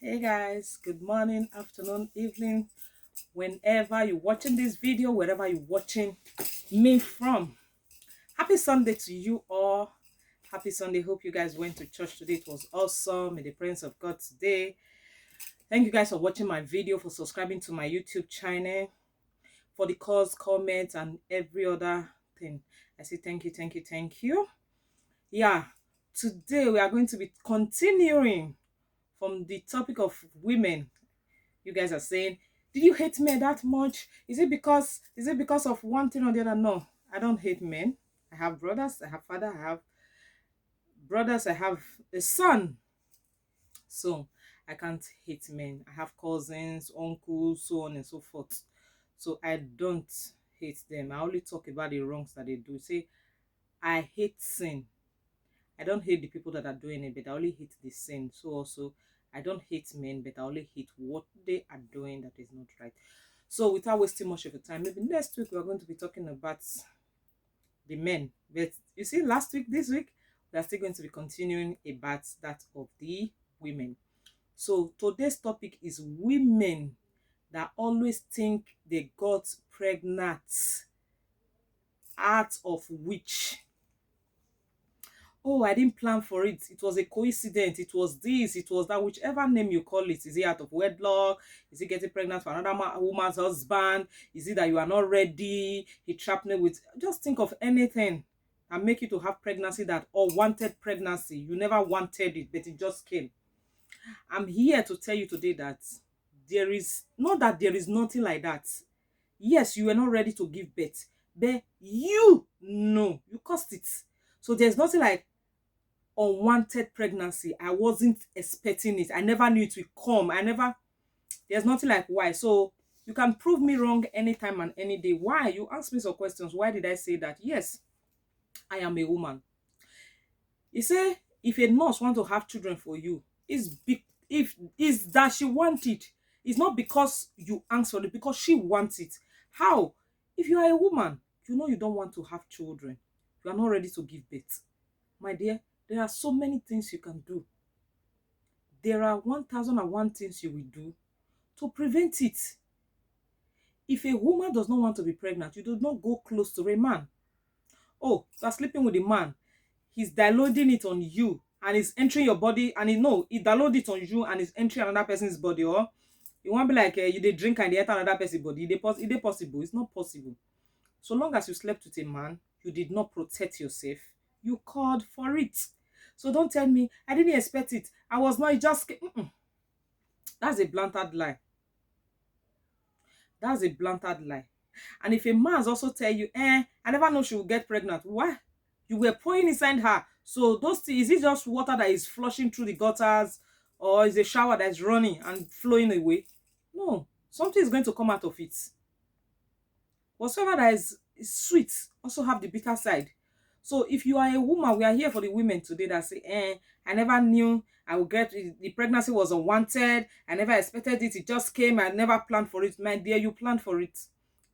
Hey guys, good morning, afternoon, evening, whenever you're watching this video, wherever you're watching me from. Happy Sunday to you all. Happy Sunday. Hope you guys went to church today. It was awesome in the presence of God today. Thank you guys for watching my video, for subscribing to my YouTube channel, for the calls, comments, and every other thing. I say thank you, thank you, thank you. Yeah, today we are going to be continuing from the topic of women. You guys are saying, did you hate men that much? Is it because of one thing or the other? No, I don't hate men. I have brothers, I have father, I have brothers, I have a son. So I can't hate men. I have cousins, uncles, so on and so forth. So I don't hate them. I only talk about the wrongs that they do. Say I hate sin. I don't hate the people that are doing it, but I only hate the sin. So also, I don't hate men, but I only hate what they are doing that is not right. So without wasting much of your time, maybe next week we're going to be talking about the men. But you see, this week, we are still going to be continuing about that of the women. So today's topic is women that always think they got pregnant out of which, oh, I didn't plan for it. It was a coincidence. It was this, it was that, whichever name you call it. Is it out of wedlock? Is it getting pregnant for another woman's husband? Is it that you are not ready? He trapped me with. Just think of anything and make you to have pregnancy that unwanted pregnancy. You never wanted it, but it just came. I'm here to tell you today that there is not that there is nothing like that. Yes, you were not ready to give birth, but you know you caused it. So there's nothing like unwanted pregnancy. I wasn't expecting it. I never knew it would come. There's nothing like why. So you can prove me wrong anytime and any day. Why? You ask me some questions. Why did I say that? Yes, I am a woman. You say if a nurse want to have children for you, if is that she want it. It's not because you ask for it, because she wants it. How? If you are a woman, you know you don't want to have children. You are not ready to give birth. My dear, there are so many things you can do. There are 1001 things you will do to prevent it. If a woman does not want to be pregnant, you do not go close to a man. Oh, you are sleeping with a man. He's downloading it on you and it's entering your body, and he download it on you and it's entering another person's body. Or you won't be like you dey drink and they enter another person's body. Is it possible? It's not possible. So long as you slept with a man, you did not protect yourself. You called for it. So don't tell me I didn't expect it. I was not. It just That's a blatant lie. That's a blatant lie. And if a man's also tell you, I never know she will get pregnant. Why? You were pouring inside her. So those things, is it just water that is flushing through the gutters, or is a shower that is running and flowing away? No. Something is going to come out of it. Whatsoever that is sweet also have the bitter side. So if you are a woman, we are here for the women today that say, I never knew I would get it. The pregnancy was unwanted. I never expected it. It just came. I never planned for it. My dear, you planned for it.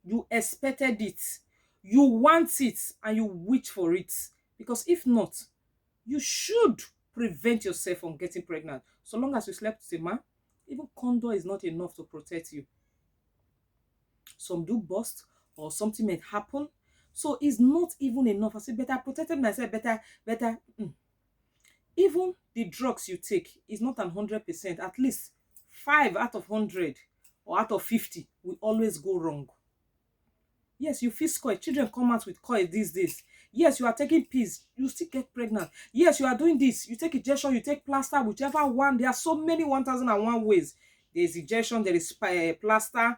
You expected it. You want it and you wish for it. Because if not, you should prevent yourself from getting pregnant. So long as you slept with a man, even condom is not enough to protect you. Some do burst or something may happen. So it's not even enough. I say better protected myself, better. Even the drugs you take is not 100%. At least 5 out of 100 or out of 50 will always go wrong. Yes, you feel scored. Children come out with coil these days. Yes, you are taking pills, you still get pregnant. Yes, you are doing this. You take injection, you take plaster, whichever one. There are so many 1001 ways. There is injection, there is plaster,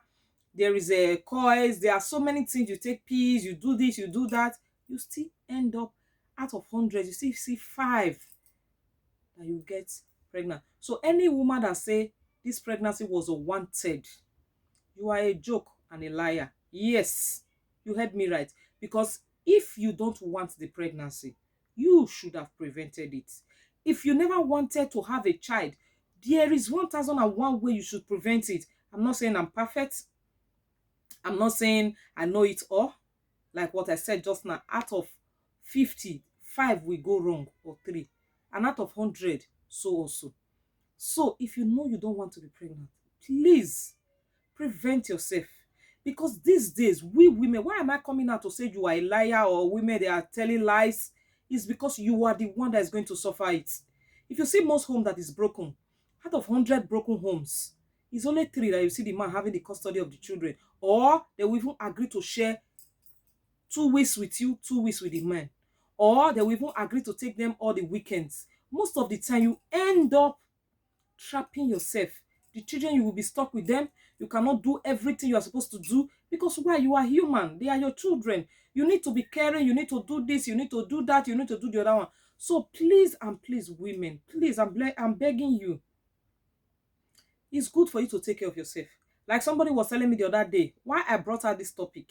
there is a coils. There are so many things. You take pills, you do this, you do that. You still end up out of 100. You still see 5 that you get pregnant. So any woman that say this pregnancy was unwanted, you are a joke and a liar. Yes, you heard me right. Because if you don't want the pregnancy, you should have prevented it. If you never wanted to have a child, there is 1001 way you should prevent it. I'm not saying I'm perfect. I'm not saying I know it all. Like what I said just now, out of 50, 5 will go wrong or 3. And out of 100, so also. So if you know you don't want to be pregnant, please prevent yourself. Because these days, we women, why am I coming out to say you are a liar or women they are telling lies? Is because you are the one that is going to suffer it. If you see most home that is broken, out of 100 broken homes, it's only three that you see the man having the custody of the children, or they will even agree to share 2 weeks with you, 2 weeks with the man, or they will even agree to take them all the weekends. Most of the time, you end up trapping yourself. The children, you will be stuck with them. You cannot do everything you are supposed to do because why? You are human. They are your children. You need to be caring. You need to do this. You need to do that. You need to do the other one. So please and please, women, please, I'm begging you. It's good for you to take care of yourself. Like somebody was telling me the other day, why I brought out this topic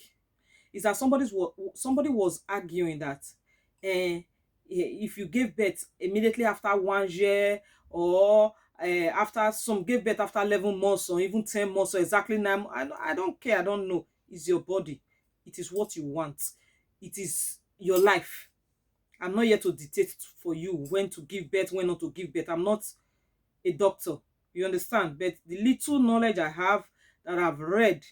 is that somebody was arguing that if you gave birth immediately after 1 year, or after some gave birth after 11 months or even 10 months or exactly 9 months, I don't care, I don't know. It's your body. It is what you want. It is your life. I'm not here to dictate for you when to give birth, when not to give birth. I'm not a doctor. You understand? But the little knowledge I have that I've read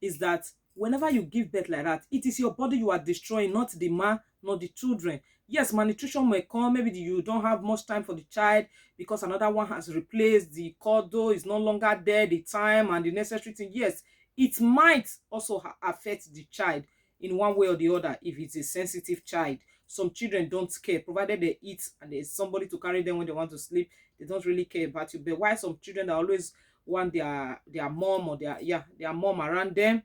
is that whenever you give birth like that, it is your body you are destroying, not the man, not the children. Yes, malnutrition may come. Maybe you don't have much time for the child because another one has replaced the cordo, is no longer there, the time and the necessary thing. Yes, it might also affect the child in one way or the other if it's a sensitive child. Some children don't care, provided they eat and there's somebody to carry them when they want to sleep. They don't really care about you. But why some children that always want their mom or their mom around them,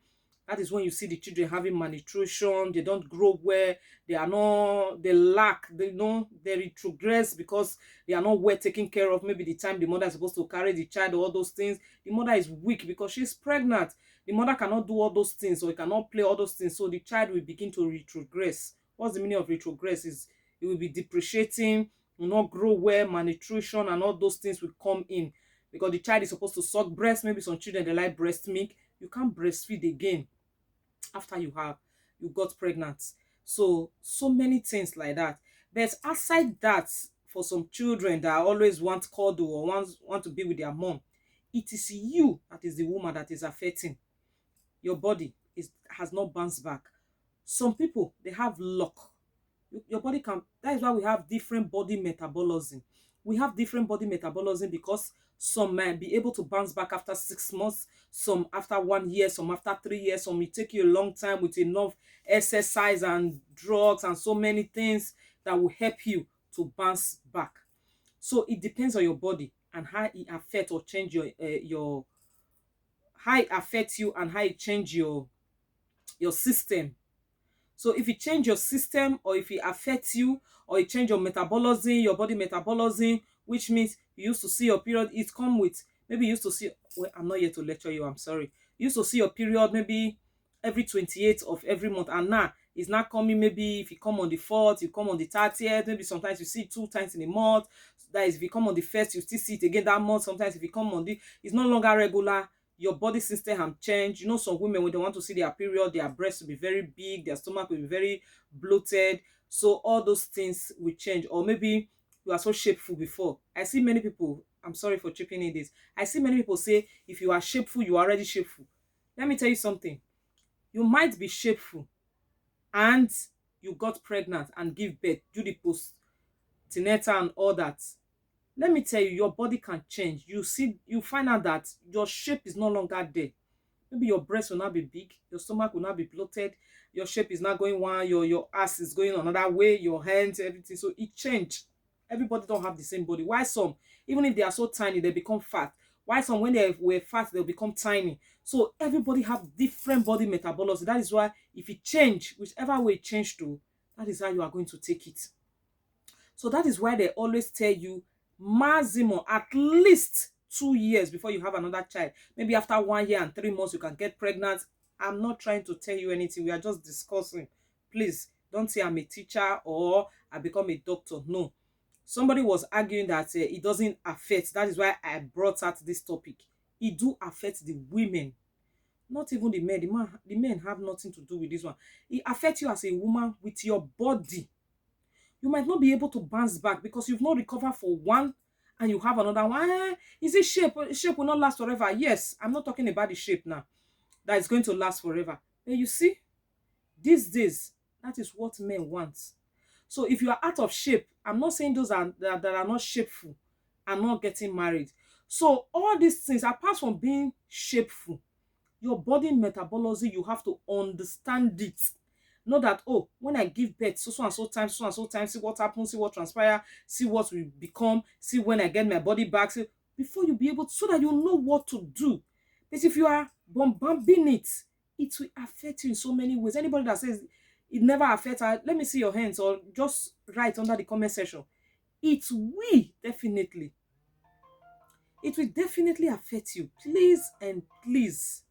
that is when you see the children having malnutrition. They don't grow well. They are not, they lack, they know they retrogress because they are not well taken care of. Maybe the time the mother is supposed to carry the child or all those things, the mother is weak because she's pregnant. The mother cannot do all those things, or cannot play all those things, so the child will begin to retrogress. What's the meaning of retrogress? Is it will be depreciating, will not grow well, malnutrition and all those things will come in because the child is supposed to suck breast. Maybe some children they like breast milk. You can't breastfeed again after you got pregnant. So many things like that. But aside that, for some children that always want cuddle or want to be with their mom, it is you that is the woman that is affecting. Your body has not bounced back. Some people they have luck. Your body can, that is why we have different body metabolism. We have different body metabolism because some might be able to bounce back after 6 months, some after 1 year, some after 3 years, some will take you a long time with enough exercise and drugs and so many things that will help you to bounce back. So it depends on your body and how it affect or change your how it affects you and how it change your system. So if it change your system, or if it affects you, or it change your metabolism, your body metabolism, which means you used to see your period, it come with, maybe you used to see, well, I'm not here to lecture you, I'm sorry. You used to see your period maybe every 28th of every month, and now it's not coming. Maybe if you come on the 4th, you come on the 30th, maybe sometimes you see it 2 times in a month. That is, if you come on the 1st, you still see it again that month. Sometimes if you come on the, it's no longer regular. Your body system have changed. You know, some women, when they want to see their period, their breasts will be very big, their stomach will be very bloated. So all those things will change. Or maybe you are so shapeful before. I see many people, I'm sorry for chipping in this, I see many people say if you are shapeful, you are already shapeful. Let me tell you something. You might be shapeful and you got pregnant and give birth, do the postnatal and all that. Let me tell you, your body can change. You find out that your shape is no longer there. Maybe your breast will not be big, your stomach will not be bloated, your shape is not going one, your ass is going another way, your hands, everything. So it changed. Everybody don't have the same body. Why some, even if they are so tiny, they become fat. Why some, when they were fat, they'll become tiny. So everybody have different body metabolism. That is why if it change, whichever way it change to, that is how you are going to take it. So that is why they always tell you maximum at least 2 years before you have another child. Maybe after 1 year and 3 months, you can get pregnant. I'm not trying to tell you anything. We are just discussing. Please don't say I'm a teacher or I become a doctor. No. Somebody was arguing that it doesn't affect. That is why I brought out this topic. It do affect the women, not even the men. The men have nothing to do with this one. It affects you as a woman with your body. You might not be able to bounce back because you've not recovered for one, and you have another one. Is it shape? Shape will not last forever. Yes, I'm not talking about the shape now that is going to last forever. But you see, these days, that is what men want. So if you are out of shape, I'm not saying those that are not shapeful are not getting married. So all these things, apart from being shapeful, your body metabolism, you have to understand it. Not that, oh, when I give birth, so and so time, so and so time, see what happens, see what transpire, see what will become, see when I get my body back. See, before you be able to, so that you know what to do. But if you are bombarding it, it will affect you in so many ways. Anybody that says it never affects her, let me see your hands or just write under the comment section. It will definitely. It will definitely affect you. Please and please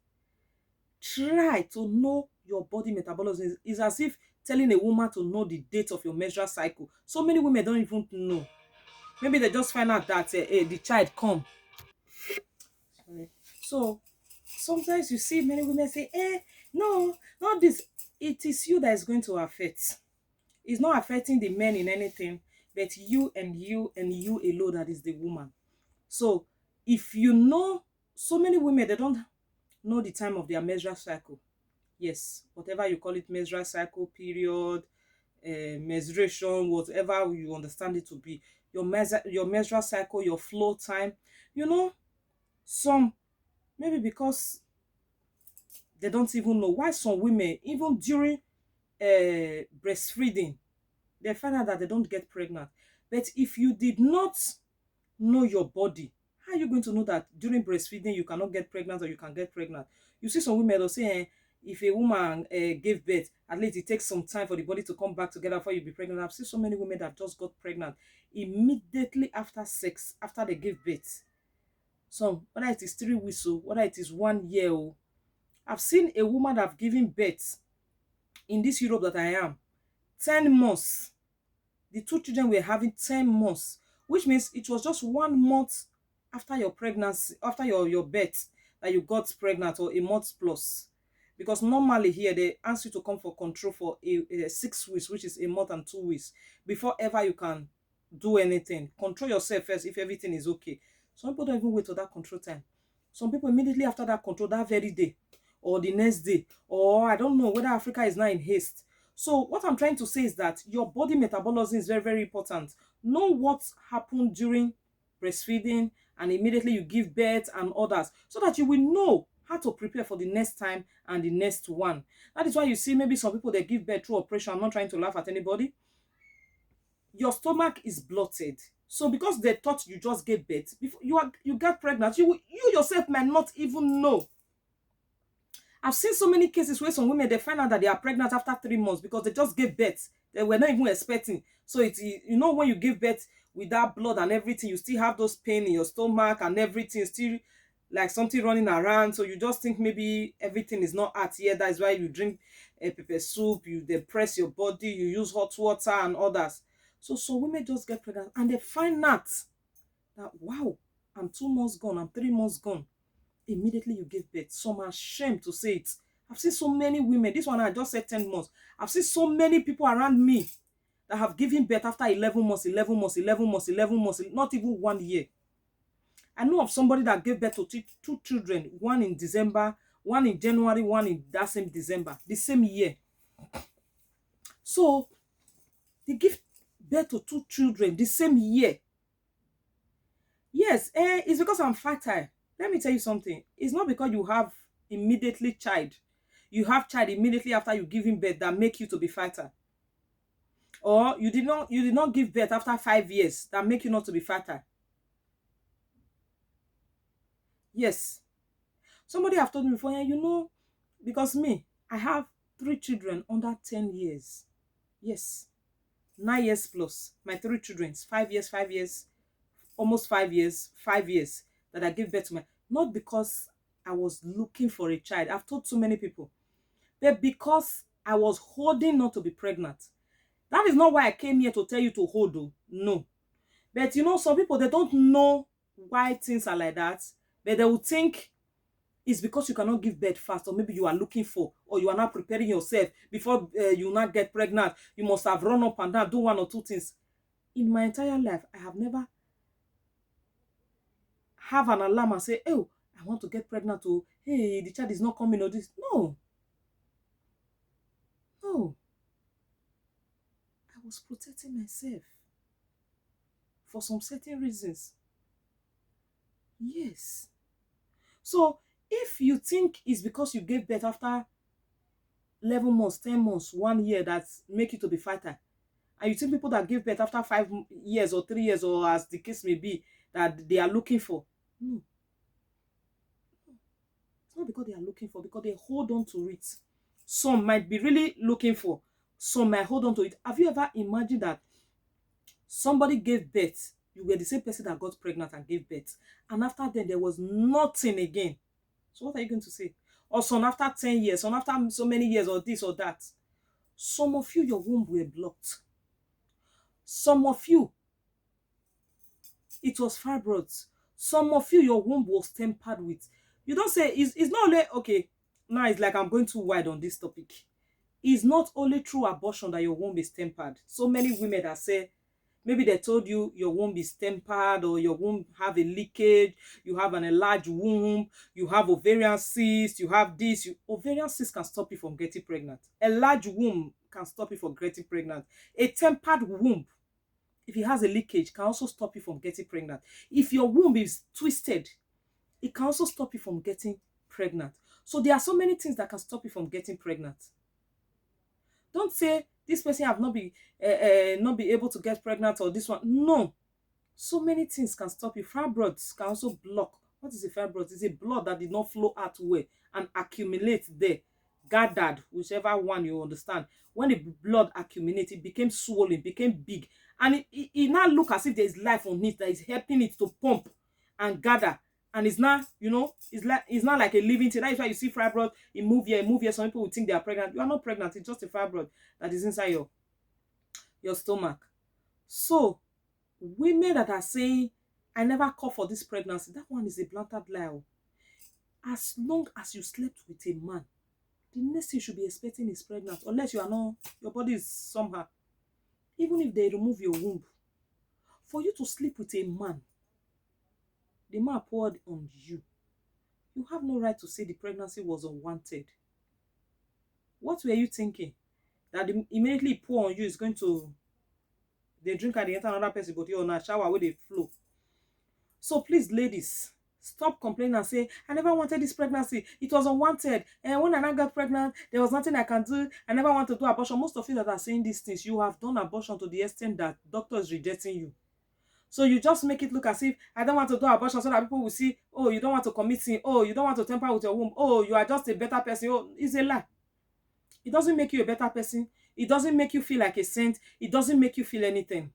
try to know your body metabolism. Is as if telling a woman to know the date of your menstrual cycle. So many women don't even know. Maybe they just find out that the child come. Sorry. So sometimes you see many women say, no, not this. It is you that is going to affect. It's not affecting the men in anything, but you and you and you alone, that is the woman. So if you know, so many women, they don't know the time of their menstrual cycle. Yes, whatever you call it, menstrual cycle, period, menstruation, whatever you understand it to be, your menstrual cycle, your flow time. You know, some, maybe because they don't even know. Why some women, even during breastfeeding, they find out that they don't get pregnant. But if you did not know your body, how are you going to know that during breastfeeding you cannot get pregnant or you can get pregnant? You see some women will say, if a woman gave birth, at least it takes some time for the body to come back together before you be pregnant. I've seen so many women that just got pregnant immediately after sex, after they gave birth. So whether it is 3 weeks or whether it is 1 year, I've seen a woman that have given birth in this Europe that I am, 10 months. The two children were having 10 months, which means it was just 1 month after your pregnancy, after your birth, that you got pregnant, or a month plus. Because normally here they ask you to come for control for a 6 weeks, which is a month and 2 weeks, before ever you can do anything. Control yourself first if everything is okay. Some people don't even wait till that control time. Some people immediately after that control, that very day or the next day, or I don't know whether Africa is now in haste. So what I'm trying to say is that your body metabolism is very, very important. Know what happened during breastfeeding and immediately you give birth and others, so that you will know how to prepare for the next time and the next one. That is why you see maybe some people, they give birth through operation. I'm not trying to laugh at anybody. Your stomach is bloated. So because they thought you just gave birth, before you got pregnant, you yourself might not even know. I've seen so many cases where some women, they find out that they are pregnant after 3 months because they just gave birth. They were not even expecting. So it's, you know, when you give birth with that blood and everything, you still have those pain in your stomach and everything, still like something running around. So you just think maybe everything is not at here. That's why you drink a pepper soup, you depress your body, you use hot water and others. So women just get pregnant and they find out that, wow, I'm 2 months gone, I'm 3 months gone. Immediately you give birth. Some are ashamed to say it. I've seen so many women. This one I just said 10 months. I've seen so many people around me that have given birth after 11 months, 11 months, 11 months, 11 months, not even 1 year. I know of somebody that gave birth to two children, one in December, one in January, one in that same December, the same year. So they give birth to two children the same year. Yes, it's because I'm fertile. Let me tell you something. It's not because you have immediately child. You have child immediately after you giving birth that make you to be fertile. Or you did not give birth after 5 years that make you not to be fertile. Yes. Somebody have told me before, because me, I have 3 children under 10 years. Yes. 9 years plus. My 3 children, 5 years, 5 years, almost 5 years, 5 years that I gave birth to not because I was looking for a child. I've told so many people. But because I was holding not to be pregnant. That is not why I came here to tell you to hold, though. No. But some people, they don't know why things are like that. But they will think it's because you cannot give birth fast, or maybe you are looking for, or you are not preparing yourself before you not get pregnant. You must have run up and down, do one or two things. In my entire life, I have never have an alarm and say, oh, I want to get pregnant. Oh, hey, the child is not coming or this. No, no. I was protecting myself for some certain reasons. Yes. So if you think it's because you gave birth after 11 months, 10 months, 1 year that make you to be fighter, and you think people that give birth after 5 years or 3 years or as the case may be that they are looking for, no, it's not because they are looking for, because they hold on to it. Some might be really looking for, some might hold on to it. Have you ever imagined that somebody gave birth, you were the same person that got pregnant and gave birth, and after then there was nothing again? So what are you going to say? Or some after 10 years, some after so many years, or this or that. Some of you, your womb were blocked. Some of you, it was fibroids. Some of you, your womb was tampered with. You don't say, it's not only, okay, now it's like I'm going too wide on this topic. It's not only through abortion that your womb is tempered. So many women that say, maybe they told you your womb is tempered, or your womb have a leakage, you have an enlarged womb, you have ovarian cyst, you have this. Ovarian cyst can stop you from getting pregnant. A large womb can stop you from getting pregnant. A tempered womb, if it has a leakage, can also stop you from getting pregnant. If your womb is twisted, it can also stop you from getting pregnant. So there are so many things that can stop you from getting pregnant. Don't say this person have not be able to get pregnant, or this one. No. So many things can stop you. Fibroids can also block. What is a fibroid? It's a blood that did not flow out well and accumulate there, gathered, whichever one you understand. When the blood accumulated, it became swollen, became big, and it now look as if there is life on it that is helping it to pump and gather. And it's not, it's not like a living thing. That is why you see fibroid, it move here, it move here. Some people will think they are pregnant. You are not pregnant. It's just a fibroid that is inside your stomach. So women that are saying, I never call for this pregnancy, that one is a blatant lie. As long as you slept with a man, the next thing you should be expecting is pregnant, unless you are not, your body is somehow. Even if they remove your womb, for you to sleep with a man, the man poured on you, you have no right to say the pregnancy was unwanted. What were you thinking? That immediately pour on you is going to, they drink at the enter another person, but you're on a shower where they flow. So please, ladies, stop complaining and say, I never wanted this pregnancy. It was unwanted. And when I now got pregnant, there was nothing I can do. I never want to do abortion. Most of you that are saying these things, you have done abortion to the extent that doctor is rejecting you. So you just make it look as if, I don't want to do abortion so that people will see, oh, you don't want to commit sin. Oh, you don't want to tamper with your womb. Oh, you are just a better person. Oh, it's a lie. It doesn't make you a better person. It doesn't make you feel like a saint. It doesn't make you feel anything.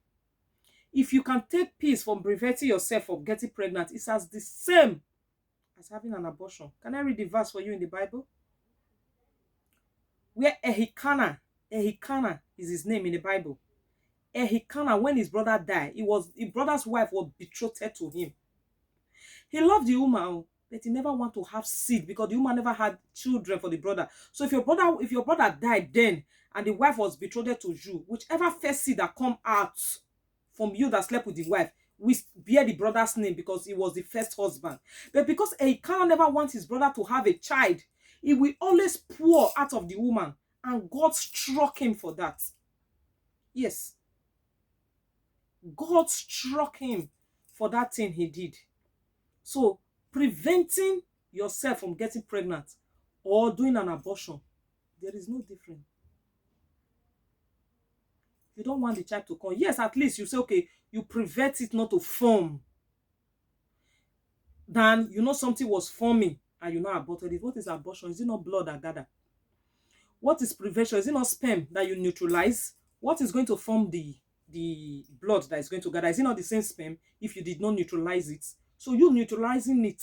If you can take peace from preventing yourself from getting pregnant, it's as the same as having an abortion. Can I read the verse for you in the Bible? Where Ehikana is his name in the Bible. Ehikana, when his brother died, his brother's wife was betrothed to him. He loved the woman, but he never wanted to have seed because the woman never had children for the brother. So if your brother died then and the wife was betrothed to you, whichever first seed that come out from you that slept with the wife, we bear the brother's name because he was the first husband. But because Elkanah never wants his brother to have a child, he will always pour out of the woman, and God struck him for that. Yes. God struck him for that thing he did. So preventing yourself from getting pregnant or doing an abortion, there is no difference. You don't want the child to come. Yes, at least you say, okay, you prevent it not to form. Then you know something was forming and you now aborted it. What is abortion? Is it not blood that gather? What is prevention? Is it not sperm that you neutralize? What is going to form the blood that is going to gather? Is it not the same sperm if you did not neutralize it? So you neutralizing it.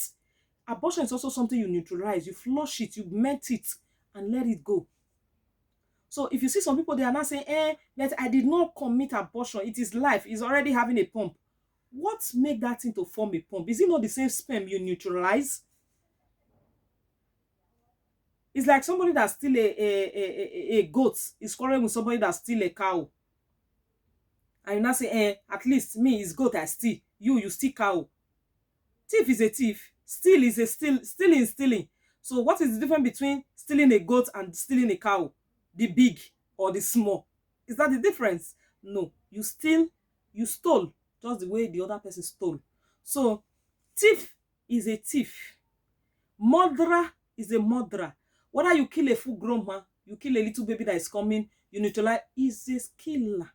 Abortion is also something you neutralize. You flush it, you melt it, and let it go. So if you see some people, they are not saying, that I did not commit abortion. It is life. It's already having a pump. What make that thing to form a pump? Is it not the same sperm you neutralize? It's like somebody that's still a goat is quarreling with somebody that's still a cow. And you now say, at least me is goat, I still. You still cow. Thief is a thief. Steal is a steal. Stealing is stealing. So what is the difference between stealing a goat and stealing a cow? The big or the small? Is that the difference? No. You steal, you stole just the way the other person stole. So thief is a thief. Murderer is a murderer. Whether you kill a full grown man, you kill a little baby that is coming, you neutralize, is a killer.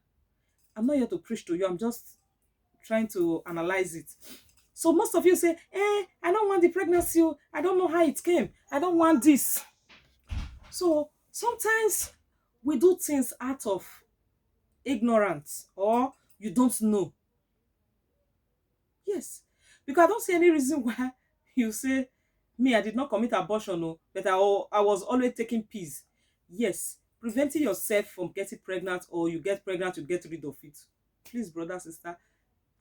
I'm not here to preach to you. I'm just trying to analyze it. So most of you say, I don't want the pregnancy. Oh. I don't know how it came. I don't want this. So sometimes we do things out of ignorance or you don't know. Yes. Because I don't see any reason why you say, me, I did not commit abortion, no, but I was always taking pills. Yes. Preventing yourself from getting pregnant or you get pregnant, you get rid of it. Please, brother, sister,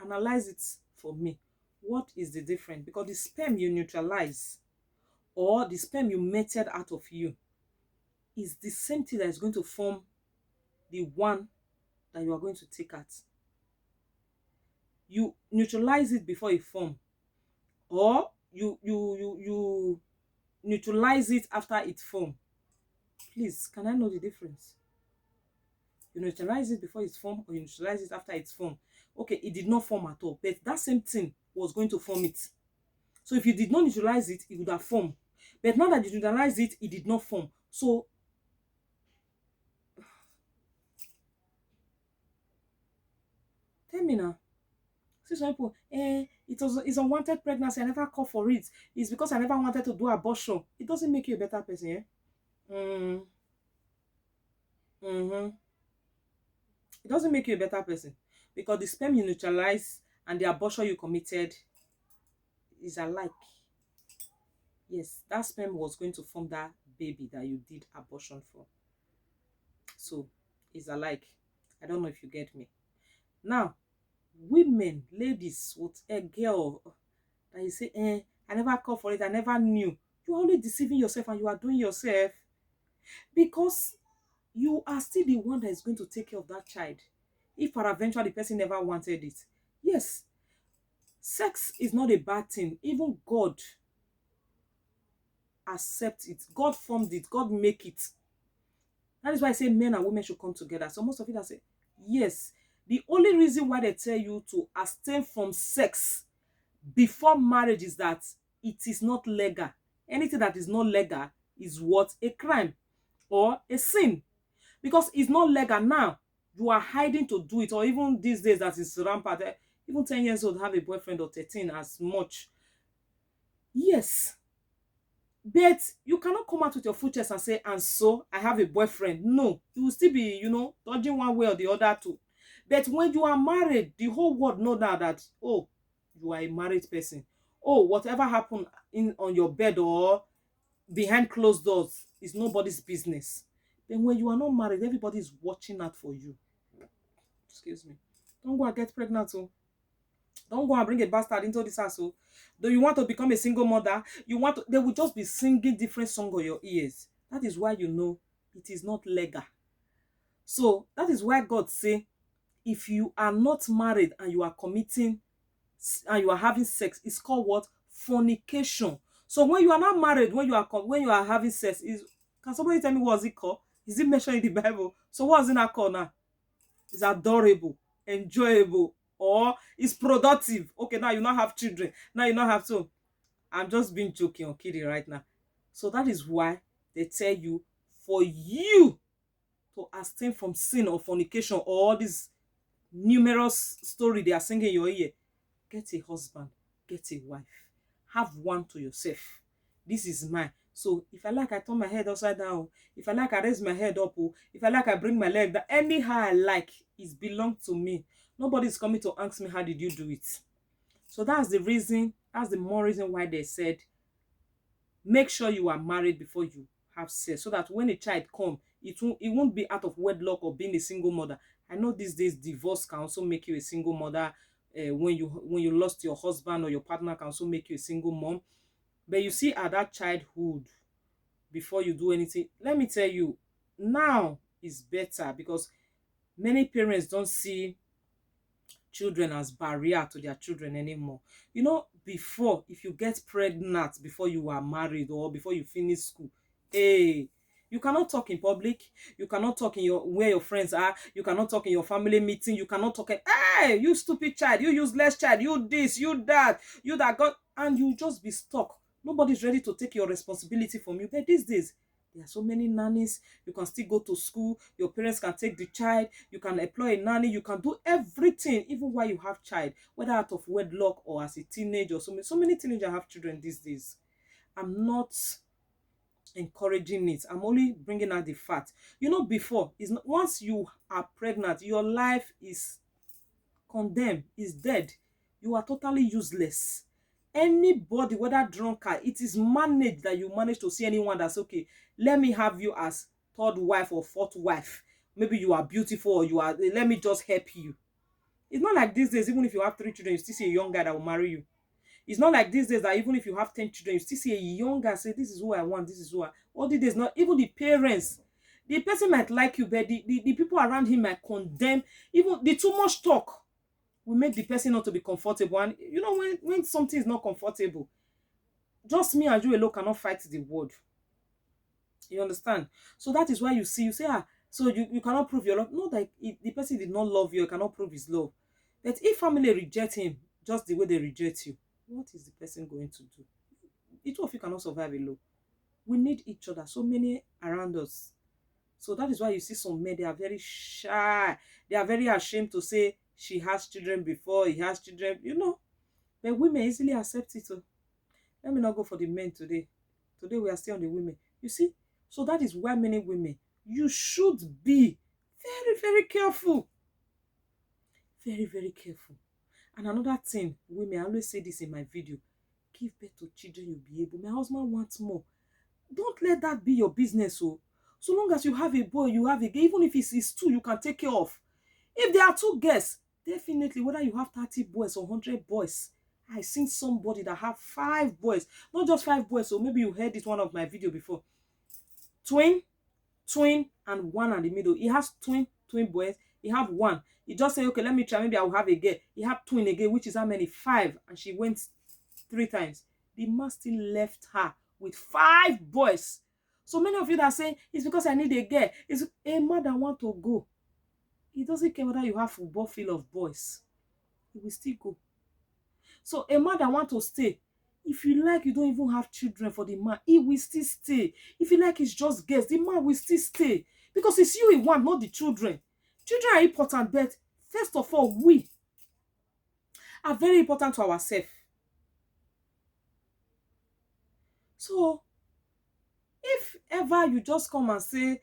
analyze it for me. What is the difference? Because the sperm you neutralize or the sperm you meted out of you is the same thing that is going to form the one that you are going to take out. You neutralize it before it form, or you neutralize it after it form. Please, can I know the difference? You neutralize it before it's formed or you neutralize it after it's formed. Okay, it did not form at all, but that same thing was going to form it. So if you did not neutralize it, it would have formed. But now that you neutralize it, it did not form. So tell me now. See some people, it's unwanted pregnancy. I never called for it. It's because I never wanted to do abortion. It doesn't make you a better person, eh? Mm, mm-hmm. It doesn't make you a better person because the sperm you neutralize and the abortion you committed is alike. Yes, that sperm was going to form that baby that you did abortion for. So it's alike. I don't know if you get me. Now, women, ladies, with a girl that you say, I never called for it, I never knew. You're only deceiving yourself and you are doing yourself because you are still the one that is going to take care of that child. If peradventure the person never wanted it. Yes, sex is not a bad thing. Even God accepts it. God formed it. God make it. That is why I say men and women should come together. So most of you that say, yes, the only reason why they tell you to abstain from sex before marriage is that it is not legal. Anything that is not legal is what? A crime or a sin. Because it's not legal now. You are hiding to do it. Or even these days that is rampant. Even 10 years old have a boyfriend or 13 as much. Yes. But you cannot come out with your full chest and say, and so I have a boyfriend. No. You will still be, dodging one way or the other too. But when you are married, the whole world know now that, oh, you are a married person. Oh, whatever happened on your bed or behind closed doors is nobody's business. Then when you are not married, everybody is watching out for you. Excuse me. Don't go and get pregnant. Oh. Don't go and bring a bastard into this house. Oh. Though you want to become a single mother, they will just be singing different songs on your ears. That is why you know it is not legal. So that is why God say, if you are not married and you are committing and you are having sex, it's called what? Fornication. So when you are not married, when you are having sex, can somebody tell me what is it called? Is it mentioned in the Bible? So what is it not called now? It's adorable, enjoyable, or it's productive. Okay, now you not have children. Now you not have to. I'm just being joking or kidding right now. So that is why they tell you for you to abstain from sin or fornication or all this numerous story they are singing in your ear. Get a husband, get a wife, have one to yourself. This is mine. So if I like, I turn my head upside down. If I like, I raise my head up. If I like, I bring my leg down. Anyhow I like, it belongs to me. Nobody's coming to ask me, how did you do it? So that's the reason, that's the more reason why they said, make sure you are married before you have sex, so that when a child come, it won't be out of wedlock or being a single mother. I know these days divorce can also make you a single mother. When you lost your husband or your partner can also make you a single mom. But you see, at that childhood, before you do anything, let me tell you, now is better because many parents don't see children as barrier to their children anymore. before, if you get pregnant before you are married or before you finish school, hey, you cannot talk in public, you cannot talk in your where your friends are, you cannot talk in your family meeting, you cannot talk, hey, you stupid child, you useless child, you this, you that, you that got, and you just be stuck. Nobody's ready to take your responsibility from you. But these days, there are so many nannies. You can still go to school, your parents can take the child, you can employ a nanny, you can do everything even while you have child, whether out of wedlock or as a teenager, or so many teenagers have children these days. I'm not encouraging it, I'm only bringing out the fact. Before, is not, once you are pregnant, your life is condemned, is dead. You are totally useless. Anybody, whether drunkard, it is managed that you manage to see anyone that's okay, let me have you as third wife or fourth wife. Maybe you are beautiful, or you are, let me just help you. It's not like these days, even if you have 3 children, you still see a young guy that will marry you. It's not like these days that even if you have 10 children, you still see a young guy say, this is who I want, this is who I. All these days, not even the parents. The person might like you, but the people around him might condemn. Even the too much talk will make the person not to be comfortable. And when something is not comfortable, just me and you alone cannot fight the world. You understand? So that is why you say, so you cannot prove your love. Not that if the person did not love you cannot prove his love. But if family reject him just the way they reject you, what is the person going to do? The two of you cannot survive alone. We need each other. So many around us. So that is why you see some men, they are very shy. They are very ashamed to say she has children before, he has children, But women easily accept it. Let me not go for the men today. Today we are still on the women. You see? So that is why many women, you should be very, very careful. Very, very careful. And another thing, women, I always say this in my video, give birth to children you'll be able. My husband wants more. Don't let that be your business. So long as you have a boy, you have a girl, even if it's two, you can take care of. If there are two girls, definitely, whether you have 30 boys or 100 boys, I seen somebody that have 5 boys, not just 5 boys. So maybe you heard it one of my video before. Twin, and one in the middle. He has twin boys. He have one. He just say, okay, let me try. Maybe I will have a girl. He have twin again, which is how many? 5, and she went 3 times. The man still left her with 5 boys. So many of you that say it's because I need a girl. It's a man that want to go. He doesn't care whether you have football field of boys. He will still go. So a man that want to stay, if you like, you don't even have children for the man, he will still stay. If you like, it's just girls, the man will still stay. Because it's you he want, not the children. Children are important, but first of all, we are very important to ourselves. So if ever you just come and say,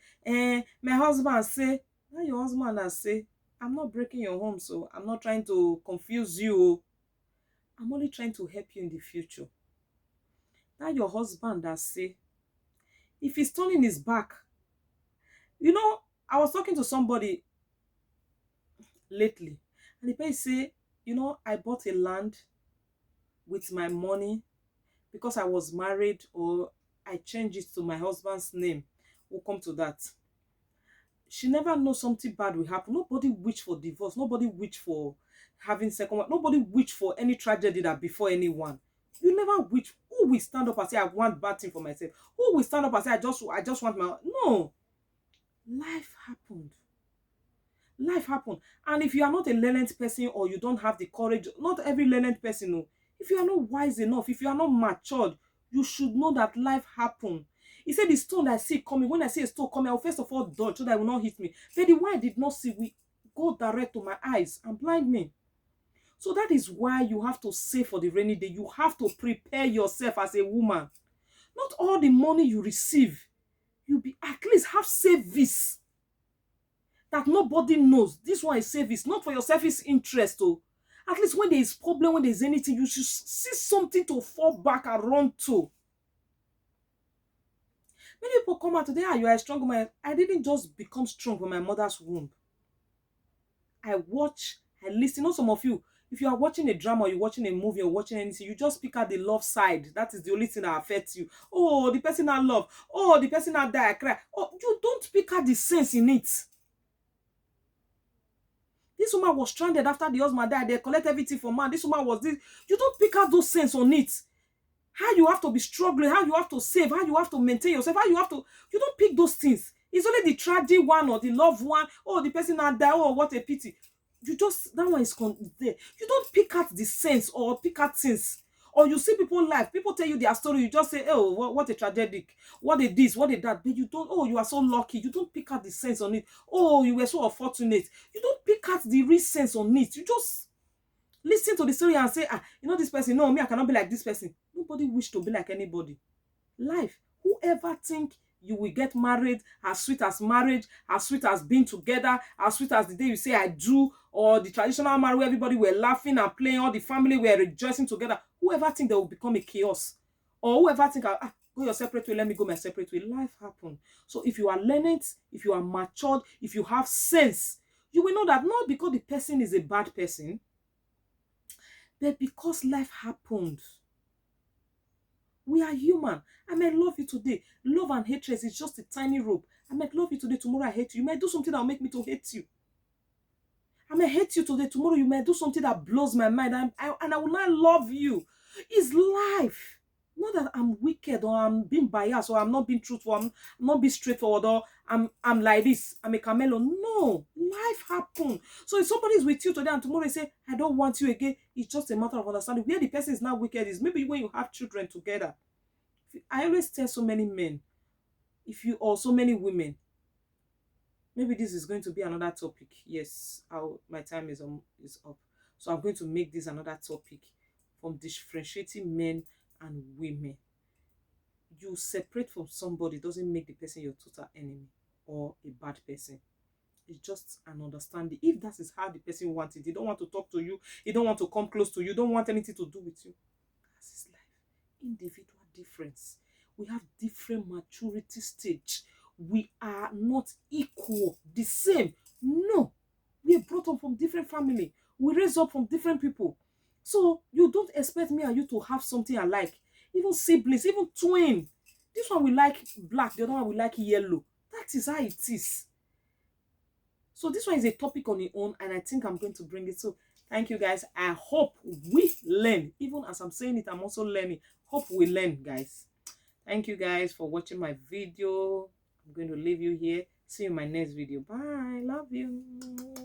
my husband say, now your husband has say, I'm not breaking your home, so I'm not trying to confuse you. I'm only trying to help you in the future. Now your husband has say, if he's turning his back, I was talking to somebody lately, and the person say, I bought a land with my money because I was married, or I changed it to my husband's name. We'll come to that. She never knows something bad will happen. Nobody wish for divorce. Nobody wish for having second wife. Nobody wish for any tragedy that before anyone. You never wish. Who will stand up and say, I want bad thing for myself? Who will stand up and say, I just want my... No. Life happened. Life happened. And if you are not a learned person, or you don't have the courage, not every learned person, no. If you are not wise enough, if you are not matured, you should know that life happened. He said the stone that I see coming, when I see a stone coming, I will first of all dodge so that it will not hit me. But the one I did not see will go direct to my eyes and blind me. So that is why you have to save for the rainy day. You have to prepare yourself as a woman. Not all the money you receive, you be at least have savings that nobody knows. This one is savings, not for your selfish interest. Oh. At least when there is problem, when there is anything, you should see something to fall back and run to. Many people come out today, you are a strong woman. I didn't just become strong from my mother's womb. I watch, I listen. Not some of you, if you are watching a drama, or you're watching a movie, or watching anything, you just pick out the love side. That is the only thing that affects you. Oh, the person I love. Oh, the person I die, I cry. Oh, you don't pick out the sense in it. This woman was stranded after the husband died. They collect everything from man. This woman was this. You don't pick out those sense on it. How you have to be struggling, how you have to save, how you have to maintain yourself, how you have to. You don't pick those things. It's only the tragic one or the loved one. Oh, the person that died. Oh, what a pity. You just, that one is there. You don't pick out the sense or pick out things. Or you see people life, people tell you their story, you just say, oh, what a tragedy, what a this, what a that. But you don't, oh, you are so lucky. You don't pick out the sense on it. Oh, you were so unfortunate. You don't pick out the real sense on it. You just listen to the story and say, ah, you know this person, no, me, I cannot be like this person. Nobody wish to be like anybody. Life, whoever think you will get married as sweet as marriage, as sweet as being together, as sweet as the day you say I do, or the traditional marriage where everybody were laughing and playing, all the family were rejoicing together, whoever think there will become a chaos, or whoever think, ah, go your separate way, let me go my separate way. Life happen. So if you are learned, if you are matured, if you have sense, you will know that not because the person is a bad person, but because life happened. We are human. I might love you today. Love and hatred is just a tiny rope. I might love you today, tomorrow I hate you. You might do something that will make me to hate you. I might hate you today, tomorrow you might do something that blows my mind, and I will not love you. It's life. Not that I'm wicked or I'm being biased or I'm not being truthful, I'm not being straightforward, or I'm like this, I'm a camelo. No, life happens. So if somebody is with you today and tomorrow they say, I don't want you again, it's just a matter of understanding. Where the person is now wicked is maybe when you have children together. I always tell so many men, or so many women, maybe this is going to be another topic. Yes, my time is up. So I'm going to make this another topic, from differentiating men and women. You separate from somebody doesn't make the person your total enemy or a bad person. It's just an understanding. If that is how the person wants it, he don't want to talk to you, he don't want to come close to you, don't want anything to do with you, that's his life. Individual difference. We have different maturity stage. We are not equal, the same. No, we are brought up from different family. We raise up from different people. So you don't expect me and you to have something alike. Even siblings, even twin. This one will like black, the other one will like yellow. That is how it is. So this one is a topic on its own, and I think I'm going to bring it. So thank you guys. I hope we learn. Even as I'm saying it, I'm also learning. Hope we learn, guys. Thank you guys for watching my video. I'm going to leave you here. See you in my next video. Bye. Love you.